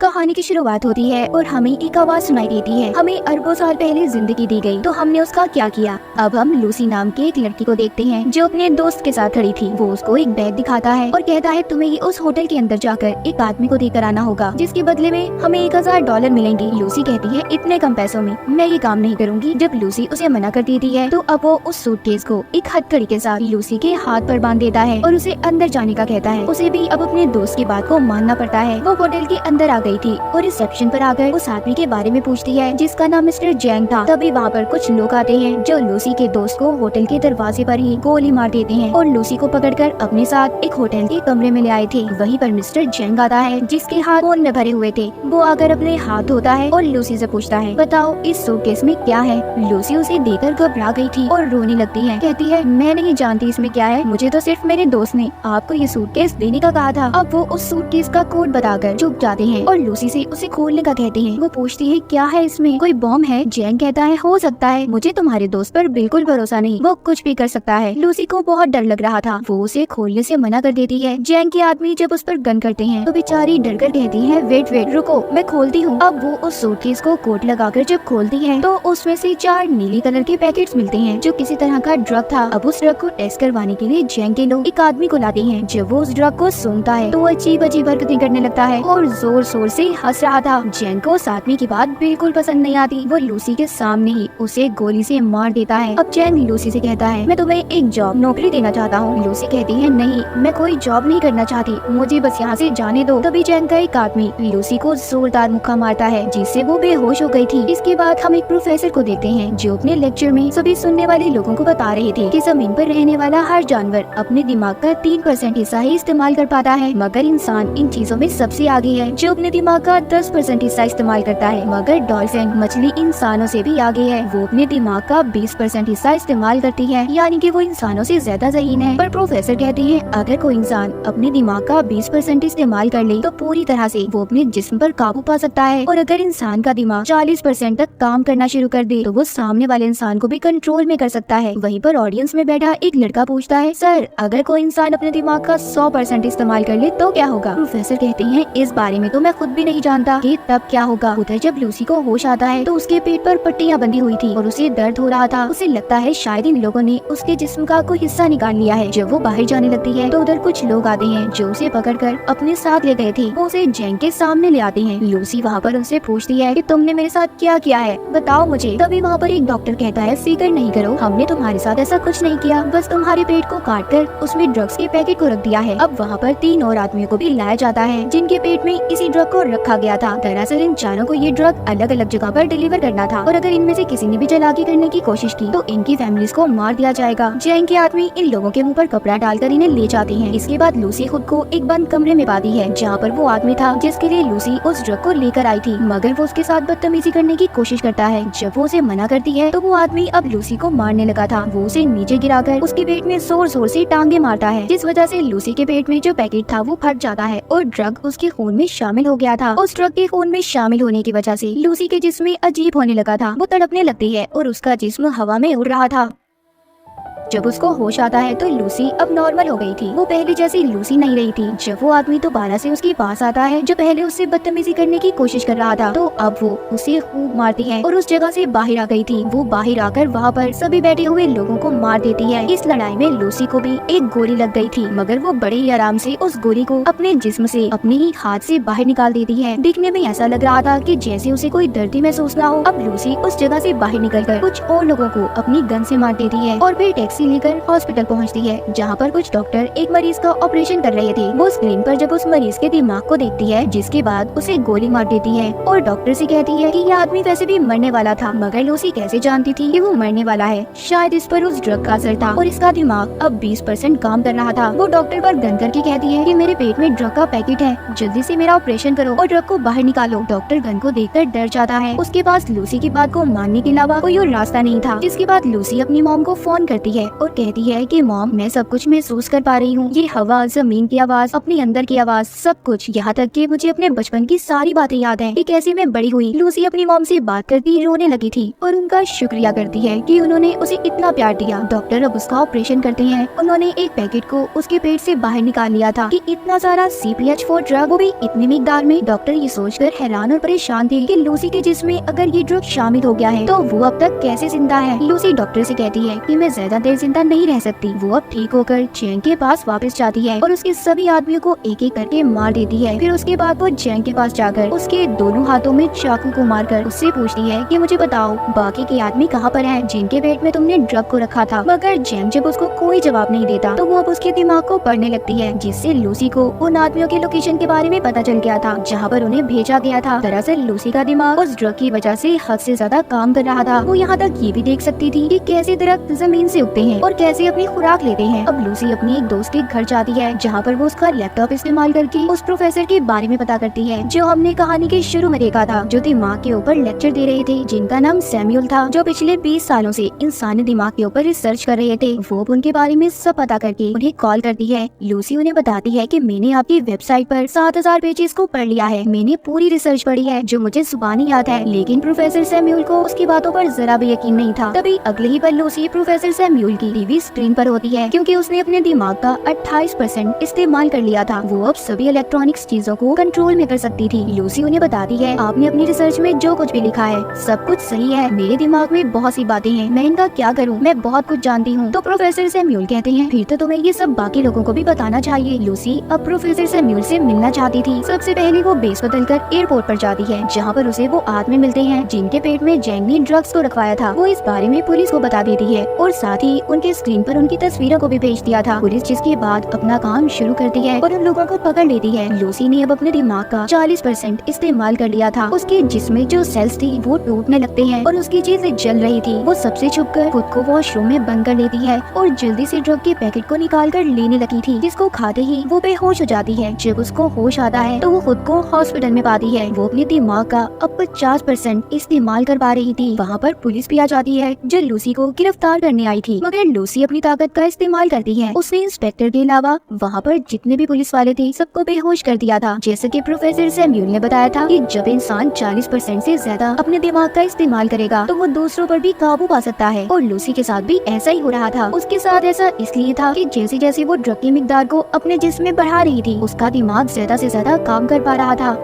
कहानी की शुरुआत होती है और हमें एक आवाज सुनाई देती है। हमें अरबों साल पहले जिंदगी दी गई, तो हमने उसका क्या किया। अब हम लूसी नाम की एक लड़की को देखते हैं जो अपने दोस्त के साथ खड़ी थी। वो उसको एक बैग दिखाता है और कहता है तुम्हें ये उस होटल के अंदर जाकर एक आदमी को देकर आना होगा, जिसके बदले में हमें $1000 मिलेंगे। लूसी कहती है इतने कम पैसों में मैं ये काम नहीं करूंगी। जब लूसी उसे मना कर देती है तो अब वो उस सूटकेस को एक हथकड़ी के साथ लूसी के हाथ पर बांध देता है और उसे अंदर जाने का कहता है। उसे भी अब अपने दोस्त की बात को मानना पड़ता है। वो होटल के अंदर आ गई थी और रिसेप्शन पर आकर उस आदमी के बारे में पूछती है जिसका नाम मिस्टर जैंग था। तभी वहाँ पर कुछ लोग आते हैं जो लूसी के दोस्त को होटल के दरवाजे पर ही गोली मार देते हैं और लूसी को पकड़कर अपने साथ एक होटल के कमरे में ले आए थे। वहीं पर मिस्टर जैंग आता है जिसके हाथ खून में भरे हुए थे। वो आकर अपने हाथ धोता है और लूसी से पूछता है बताओ इस सूटकेस में क्या है। लूसी उसे देखकर घबरा गई थी और रोने लगती है। कहती है मैं नहीं जानती इसमें क्या है, मुझे तो सिर्फ मेरे दोस्त ने आपको ये सूटकेस देने का कहा था। अब वो उस सूटकेस का कोड बताकर चुप जाते हैं और लूसी से उसे खोलने का कहते हैं। वो पूछती है क्या है इसमें, कोई बॉम्ब है। जैंग कहता है हो सकता है, मुझे तुम्हारे दोस्त पर बिल्कुल भरोसा नहीं, वो कुछ भी कर सकता है। लूसी को बहुत डर लग रहा था, वो उसे खोलने से मना कर देती है। जैंग के आदमी जब उस पर गन करते हैं तो बेचारी डर कर कहती है वेट वेट रुको मैं खोलती हूँ। अब वो उस सूटकेस को कोट लगाकर जब खोलती है तो उसमें से 4 नीली कलर के पैकेट्स मिलते हैं जो किसी तरह का ड्रग था। अब उस ड्रग को टेस्ट करवाने के लिए जैंग के लोग एक आदमी को लाते हैं। जब वो उस ड्रग को सूंघता है तो वो अजीब अजीब हरकतें करने लगता है और जोर शोर से हंस रहा था। जैंग को उस आदमी की बात बिल्कुल पसंद नहीं आती। वो लूसी के सामने ही उसे गोली से मार देता है। अब जैंग लूसी से कहता है मैं तुम्हें एक जॉब नौकरी देना चाहता हूँ। लूसी कहती है नहीं मैं कोई जॉब नहीं करना चाहती, मुझे बस यहाँ से जाने दो। तभी जैंग का एक आदमी लूसी को जोरदार मुक्का मारता है जिससे वो बेहोश हो गई थी। इसके बाद हम एक प्रोफेसर को देखते हैं जो अपने लेक्चर में सभी सुनने वाले लोगों को बता रहे थे कि जमीन पर रहने वाला हर जानवर अपने दिमाग का 3% हिस्सा ही इस्तेमाल कर पाता है, मगर इंसान इन चीजों में सबसे आगे है जो अपने दिमाग का 10% हिस्सा इस्तेमाल करता है। मगर डॉल्फिन मछली इंसानों से भी आगे है, वो अपने दिमाग का 20% हिस्सा इस्तेमाल करती है, यानी कि वो इंसानों से ज्यादा ज़हीन है। पर प्रोफेसर कहते हैं अगर कोई इंसान अपने दिमाग का 20% इस्तेमाल कर ले तो पूरी तरह से वो अपने जिस्म पर काबू पा सकता है, और अगर इंसान का दिमाग 40% तक काम करना शुरू कर दे तो वो सामने वाले इंसान को भी कंट्रोल में कर सकता है। वहीं पर ऑडियंस में बैठा एक लड़का पूछता है सर अगर कोई इंसान अपने दिमाग का 100% इस्तेमाल कर ले तो क्या होगा। प्रोफेसर कहते हैं इस बारे में तो मैं खुद भी नहीं जानता कि तब क्या होगा। उधर जब लूसी को होश आता है तो उसके पेट पर पट्टियां बंधी हुई थी और उसे दर्द हो रहा था। उसे लगता है शायद इन लोगों ने उसके जिस्म का कोई हिस्सा निकाल लिया है। जब वो बाहर जाने लगती है तो उधर कुछ लोग आते हैं जो उसे पकड़कर अपने साथ ले गए थे। वो उसे जैंग के सामने ले आते हैं। लूसी वहाँ पर उनसे पूछती है कि तुमने मेरे साथ क्या किया है बताओ मुझे। तभी वहाँ पर एक डॉक्टर कहता है फिक्र नहीं करो, हमने तुम्हारे साथ ऐसा कुछ नहीं किया, बस तुम्हारे पेट को काट कर उसमें ड्रग्स के पैकेट को रख दिया है। अब वहाँ पर 3 और आदमियों को भी लाया जाता है जिनके पेट में इसी ड्रग को रखा गया था। दरअसल इन चारों को ये ड्रग अलग अलग जगह पर डिलीवर करना था और अगर इनमें से किसी ने भी चालाकी करने की कोशिश की तो इनकी फैमिलीज को मार दिया जाएगा। जैंग के आदमी इन लोगों के मुंह पर कपड़ा डालकर इन्हें ले जाते हैं। इसके बाद लूसी खुद को एक बंद कमरे में पाती है जहाँ पर वो आदमी था जिसके लिए लूसी उस ड्रग को लेकर आई थी, मगर वो उसके साथ बदतमीजी करने की कोशिश करता है। जब वो उसे मना करती है तो वो आदमी अब लूसी को मारने लगा था। वो उसे नीचे गिराकर उसके पेट में जोर जोर से टांगे मारता है, जिस वजह से लूसी के पेट में जो पैकेट था वो फट जाता है और ड्रग उसके खून में शामिल हो गया था। उस ड्रग के खून में शामिल होने की वजह से लूसी के जिस्म में अजीब होने लगा था, वो तड़पने लगती है और उसका जिस्म हवा में उड़ रहा था। जब उसको होश आता है तो लूसी अब नॉर्मल हो गई थी, वो पहले जैसी लूसी नहीं रही थी। जब वो आदमी दोबारा से उसके पास आता है जो पहले उससे बदतमीजी करने की कोशिश कर रहा था तो अब वो उसे खूब मारती है और उस जगह से बाहर आ गई थी। वो बाहर आकर वहाँ पर सभी बैठे हुए लोगों को मार देती है। इस लड़ाई में लूसी को भी एक गोली लग गई थी, मगर वो बड़े ही आराम से उस गोली को अपने जिस्म से अपने ही हाथ से बाहर निकाल देती है। दिखने में ऐसा लग रहा था कि जैसे उसे कोई दर्द ही महसूस ना हो। अब लूसी उस जगह से बाहर निकलकर कुछ और लोगों को अपनी गन से मार देती है और फिर टैक्सी लेकर हॉस्पिटल पहुंचती है जहां पर कुछ डॉक्टर एक मरीज का ऑपरेशन कर रहे थे। वो स्क्रीन पर जब उस मरीज के दिमाग को देखती है जिसके बाद उसे गोली मार देती है और डॉक्टर से कहती है कि यह आदमी वैसे भी मरने वाला था, मगर लूसी कैसे जानती थी कि वो मरने वाला है। शायद इस पर उस ड्रग का असर था और इसका दिमाग अब 20% काम कर रहा था। वो डॉक्टर पर गन करके कहती है कि मेरे पेट में ड्रग का पैकेट है, जल्दी से मेरा ऑपरेशन करो और ड्रग को बाहर निकालो। डॉक्टर गन को देखकर डर जाता है। उसके पास लूसी की बात को मानने के अलावा कोई और रास्ता नहीं था। जिसके बाद लूसी अपनी मॉम को फोन करती है है और कहती है कि मॉम, मैं सब कुछ महसूस कर पा रही हूँ, ये हवा, जमीन की आवाज, अपने अंदर की आवाज, सब कुछ, यहाँ तक कि मुझे अपने बचपन की सारी बातें याद हैं कि कैसे मैं बड़ी हुई। लूसी अपनी मॉम से बात करती रोने लगी थी और उनका शुक्रिया करती है कि उन्होंने उसे इतना प्यार दिया। डॉक्टर अब उसका ऑपरेशन करते हैं। उन्होंने एक पैकेट को उसके पेट से बाहर निकाल लिया था कि इतना सारा CPH4 ड्रग, वो भी इतनी मिकदार में। डॉक्टर ये सोचकर हैरान और परेशान थे कि लूसी के जिस्म में अगर ये ड्रग शामिल हो गया है तो वो अब तक कैसे जिंदा है। लूसी डॉक्टर से कहती है कि मैं ज्यादा देर जिंदा नहीं रह सकती। वो अब ठीक होकर जैंग के पास वापस जाती है और उसके सभी आदमियों को एक एक करके मार देती है। फिर उसके बाद वो जैंग के पास जाकर उसके दोनों हाथों में चाकू को मारकर उससे पूछती है कि मुझे बताओ, बाकी के आदमी कहाँ पर हैं जिनके पेट में तुमने ड्रग को रखा था। मगर जैंग जब उसको कोई जवाब नहीं देता तो वो अब उसके दिमाग को पढ़ने लगती है, जिससे लूसी को उन आदमियों के लोकेशन के बारे में पता चल गया था जहाँ पर उन्हें भेजा गया था। दरअसल लूसी का दिमाग उस ड्रग की वजह से हद से ज्यादा काम कर रहा था। वो यहाँ तक ये भी देख सकती थी कि कैसे दरख्त जमीन से उगते हैं और कैसे अपनी खुराक लेते हैं। अब लूसी अपनी एक दोस्त के घर जाती है जहाँ पर वो उसका लैपटॉप इस्तेमाल करके उस प्रोफेसर के बारे में पता करती है जो हमने कहानी के शुरू में देखा था, जो दिमाग के ऊपर लेक्चर दे रहे थे, जिनका नाम सैमुअल था, जो पिछले 20 सालों से इंसानी दिमाग के ऊपर रिसर्च कर रहे थे। वो उनके बारे में सब पता करके उन्हें कॉल करती है। लूसी उन्हें बताती है कि मैंने आपकी वेबसाइट पर 7000 पेजेस को पढ़ लिया है, मैंने पूरी रिसर्च पढ़ी है जो मुझे जुबानी याद है। लेकिन प्रोफेसर सैमुअल को उसकी बातों पर जरा भी यकीन नहीं था। तभी अगले ही पल लूसी प्रोफेसर सैमुअल की टीवी स्क्रीन पर होती है क्योंकि उसने अपने दिमाग का 28% इस्तेमाल कर लिया था। वो अब सभी इलेक्ट्रॉनिक्स चीजों को कंट्रोल में कर सकती थी। लूसी उन्हें बताती है, आपने अपनी रिसर्च में जो कुछ भी लिखा है सब कुछ सही है, मेरे दिमाग में बहुत सी बातें हैं, मैं इनका क्या करूं, मैं बहुत कुछ जानती हूं। तो प्रोफेसर सैमुअल कहते हैं, फिर तो तुम्हें ये सब बाकी लोगों को भी बताना चाहिए। लूसी अब प्रोफेसर सैमुअल से मिलना चाहती थी। सबसे पहले वो बेस बदलकर एयरपोर्ट पर जाती है जहाँ पर उसे वो आदमी मिलते हैं जिनके पेट में जैंग ने ड्रग्स को रखवाया था। वो इस बारे में पुलिस को बता देती है और साथ ही उनके स्क्रीन पर उनकी तस्वीरों को भी भेज दिया था पुलिस, जिसके बाद अपना काम शुरू करती है और उन लोगों को पकड़ लेती है। लूसी ने अब अपने दिमाग का 40% इस्तेमाल कर लिया था। उसके जिस्म में जो सेल्स थी वो टूटने लगते हैं और उसकी चीजें जल रही थी। वो सबसे छुपकर खुद को वॉशरूम में बंद कर लेती है और जल्दी से ड्रग के पैकेट को निकाल कर लेने लगी थी, जिसको खाते ही वो बेहोश हो जाती है। जब उसको होश आता है तो वो खुद को हॉस्पिटल में पाती है। वो अपने दिमाग का अब 50% इस्तेमाल कर पा रही थी। वहाँ पर पुलिस भी आ जाती है जो लूसी को गिरफ्तार करने आई थी, मगर लूसी अपनी ताकत का इस्तेमाल करती है। उसने इंस्पेक्टर के अलावा वहाँ पर जितने भी पुलिस वाले थे सबको बेहोश कर दिया था। जैसे कि प्रोफेसर सैमुअल ने बताया था कि जब इंसान 40% से ज्यादा अपने दिमाग का इस्तेमाल करेगा तो वो दूसरों पर भी काबू पा सकता है, और लूसी के साथ भी ऐसा ही हो रहा था। उसके साथ ऐसा इसलिए था कि जैसे जैसे वो ड्रग की मिकदार को अपने जिस्म में बढ़ा रही थी उसका दिमाग ज्यादा से ज्यादा काम कर पा रहा था।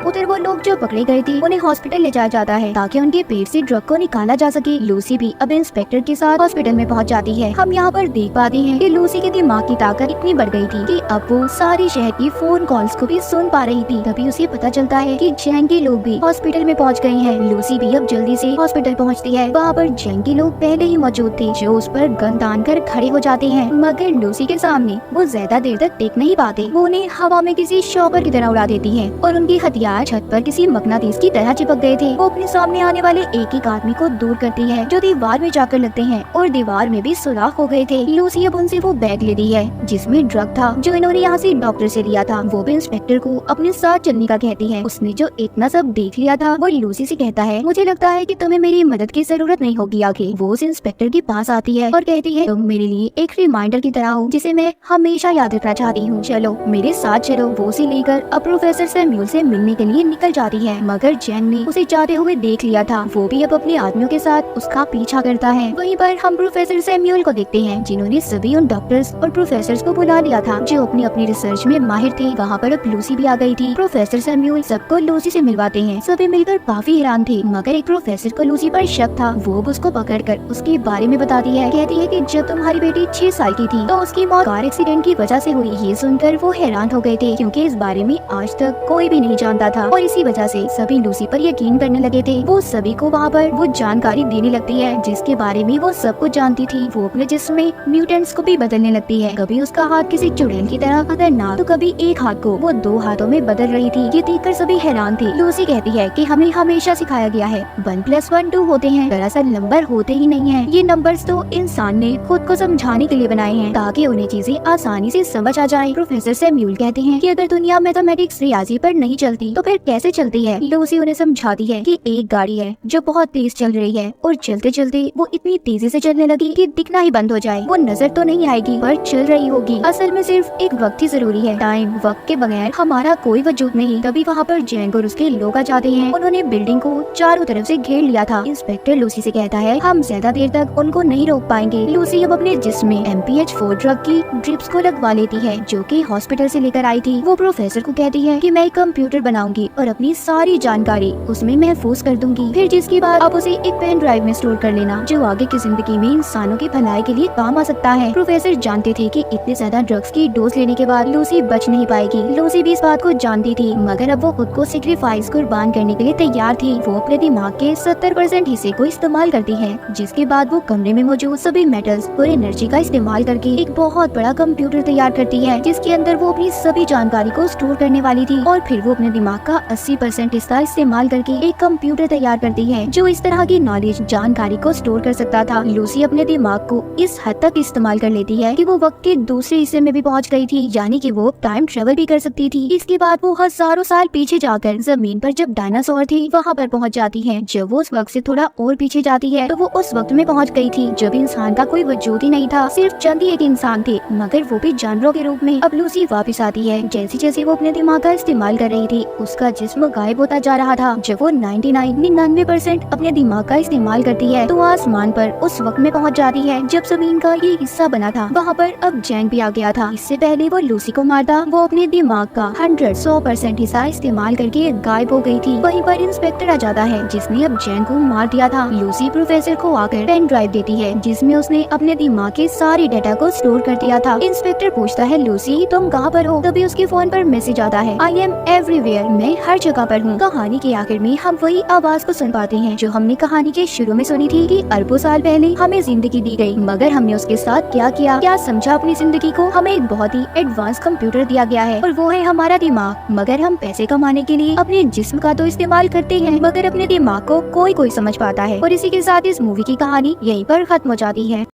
उधर वो लोग जो पकड़े गए थे उन्हें हॉस्पिटल ले जाया जाता है ताकि उनके पेट से ड्रग को निकाला जा सके। लूसी भी अब इंस्पेक्टर के साथ हॉस्पिटल में पहुंच जाती है। हम यहाँ पर देख पाते हैं कि लूसी के दिमाग की ताकत इतनी बढ़ गई थी कि अब वो सारी शहर की फोन कॉल्स को भी सुन पा रही थी। तभी उसे पता चलता है कि जैंग के लोग भी हॉस्पिटल में पहुँच गए हैं। लूसी भी अब जल्दी से हॉस्पिटल पहुँचती है। वहाँ पर जैंग के लोग पहले ही मौजूद थे जो उस पर गन तान कर खड़े हो जाते हैं, मगर लूसी के सामने वो ज्यादा देर तक टिक नहीं पाते। वो उन्हें हवा में किसी शॉपर की तरह उड़ा देती है और उनके हथियार छत पर किसी मकनातीस की तरह चिपक गए थे। वो अपने सामने आने वाले एक एक आदमी को दूर करती है जो दीवार में जाकर लगते हैं और दीवार में भी सुराख हो गए थे। लूसी अब उनसे वो बैग लेती है जिसमें ड्रग था जो इन्होंने यहाँ से डॉक्टर से लिया था। वो भी इंस्पेक्टर को अपने साथ चलने का कहती है। उसने जो इतना सब देख लिया था वो लूसी से कहता है, मुझे लगता है कि तुम्हें मेरी मदद की जरूरत नहीं होगी आगे। वो उस इंस्पेक्टर के पास आती है और कहती है, तुम मेरे लिए एक रिमाइंडर की तरह हो जिसे मैं हमेशा याद रखना चाहती हूँ, चलो मेरे साथ चलो। वो उसे लेकर अब प्रोफेसर सैमुअल से मिलने के लिए निकल जाती है, मगर जैंग ने उसे जाते हुए देख लिया था। वो भी अब अपने आदमियों के साथ उसका पीछा करता है। वहीं पर हम प्रोफेसर सैमुअल को देखते हैं जिन्होंने सभी उन डॉक्टर्स और प्रोफेसर्स को बुला लिया था जो अपनी अपनी रिसर्च में माहिर थे। वहाँ पर अब लूसी भी आ गई थी। प्रोफेसर सैमुअल सबको लूसी से मिलवाते हैं। सभी मिलकर काफी हैरान थे, मगर एक प्रोफेसर को लूसी पर शक था। वो उसको पकड़कर उसके बारे में बताती है। कहती है कि जब तुम्हारी बेटी 6 साल की थी तो उसकी मौत कार एक्सीडेंट की वजह से हुई। ये सुनकर वो हैरान हो गए थे क्योंकि इस बारे में आज तक कोई भी नहीं जानता था और इसी वजह से सभी लूसी पर यकीन करने लगे थे। वो सभी को वहाँ पर वो जानकारी देने लगती है जिसके बारे में वो सब कुछ जानती थी। वो अपने जिस्म में म्यूटेंट्स को भी बदलने लगती है। कभी उसका हाथ किसी चुड़ैल की तरह खतरनाक तो कभी एक हाथ को वो 2 हाथों में बदल रही थी। ये देखकर सभी हैरान थे। लूसी कहती है कि हमें हमेशा सिखाया गया है 1+1 2 होते हैं, दरअसल नंबर होते ही नहीं है। ये नंबर्स तो इंसान ने खुद को समझाने के लिए बनाए हैं ताकि उन्हें चीजें आसानी से समझ आ जाए। प्रोफेसर सैमुअल कहते हैं कि अगर दुनिया मैथमेटिक्स रियाजी पर नहीं चलती तो फिर कैसे चलती है? लूसी उन्हें समझाती है कि एक गाड़ी है जो बहुत तेज चल रही है और चलते चलते वो इतनी तेजी से चलने लगी कि दिखना ही बंद हो जाए। वो नजर तो नहीं आएगी पर चल रही होगी। असल में सिर्फ एक वक्त ही जरूरी है, टाइम। वक्त के बगैर हमारा कोई वजूद नहीं। तभी वहाँ पर जैंग और उसके लोग आ जाते हैं। उन्होंने बिल्डिंग को चारों तरफ से घेर लिया था। इंस्पेक्टर लूसी से कहता है हम ज्यादा देर तक उनको नहीं रोक पाएंगे। लूसी अब अपने जिस्म में MPH-4 ड्रग की ड्रिप्स को लगवा लेती है जो कि हॉस्पिटल से लेकर आई थी। वो प्रोफेसर को कहती है कि मैं एक कंप्यूटर बनाऊंगी और अपनी सारी जानकारी उसमें महफूज कर दूंगी, फिर जिसके बाद आप उसे एक पेन ड्राइव में स्टोर कर लेना जो आगे की जिंदगी में इंसानों की भलाई के लिए काम आ सकता है। प्रोफेसर जानते थे कि इतने ज्यादा ड्रग्स की डोज लेने के बाद लूसी बच नहीं पाएगी। लूसी भी इस बात को जानती थी मगर अब वो खुद को सेक्रीफाइस कुर्बान करने के लिए तैयार थी। वो अपने दिमाग के 70% हिस्से को इस्तेमाल करती है जिसके बाद वो कमरे में मौजूद सभी मेटल्स और एनर्जी का इस्तेमाल करके एक बहुत बड़ा कंप्यूटर तैयार करती है जिसके अंदर वो अपनी सभी जानकारी को स्टोर करने वाली थी। और फिर वो अपने दिमाग का 80% हिस्सा इस्तेमाल करके एक कंप्यूटर तैयार करती है जो इस तरह की नॉलेज जानकारी को स्टोर कर सकता था। लूसी अपने दिमाग को इस हद तक इस्तेमाल कर लेती है कि वो वक्त के दूसरे हिस्से में भी पहुंच गई थी, यानी कि वो टाइम ट्रेवल भी कर सकती थी। इसके बाद वो हजारों साल पीछे जाकर जमीन पर जब डायनासोर थी वहाँ पर पहुँच जाती है। जब वो उस वक्त से थोड़ा और पीछे जाती है तो वो उस वक्त में पहुँच गई थी जब इंसान का कोई वजूद ही नहीं था, सिर्फ चंद ही एक इंसान थे मगर वो भी जानवरों के रूप में। अब लूसी वापस आती है। जैसे जैसे वो अपने दिमाग का इस्तेमाल कर रही थी उसका जिस्म गायब होता जा रहा था। जब वो 99% अपने दिमाग का इस्तेमाल करती है तो आसमान पर उस वक्त में पहुंच जाती है जब जमीन का ये हिस्सा बना था। वहाँ पर अब जैंग भी आ गया था। इससे पहले वो लूसी को मारता वो अपने दिमाग का 100% हिस्सा इस्तेमाल करके गायब हो गई थी। वहीं पर इंस्पेक्टर आ जाता है जिसने अब जैंग को मार दिया था। लूसी प्रोफेसर को आकर पेन ड्राइव देती है जिसमें उसने अपने दिमाग के सारे डाटा को स्टोर कर दिया था। इंस्पेक्टर पूछता है लूसी तुम कहाँ पर हो? तभी उसके फोन पर मैसेज आता है आई एम एवरीवेयर, मैं हर जगह पर हूँ। कहानी के आखिर में हम वही आवाज को सुन पाते हैं जो हमने कहानी के शुरू में सुनी थी कि अरबों साल पहले हमें जिंदगी दी गई मगर हमने उसके साथ क्या किया, क्या समझा अपनी जिंदगी को। हमें एक बहुत ही एडवांस कंप्यूटर दिया गया है और वो है हमारा दिमाग, मगर हम पैसे कमाने के लिए अपने जिस्म का तो इस्तेमाल करते हैं मगर अपने दिमाग को कोई समझ पाता है। और इसी के साथ इस मूवी की कहानी यहीं पर खत्म हो जाती है।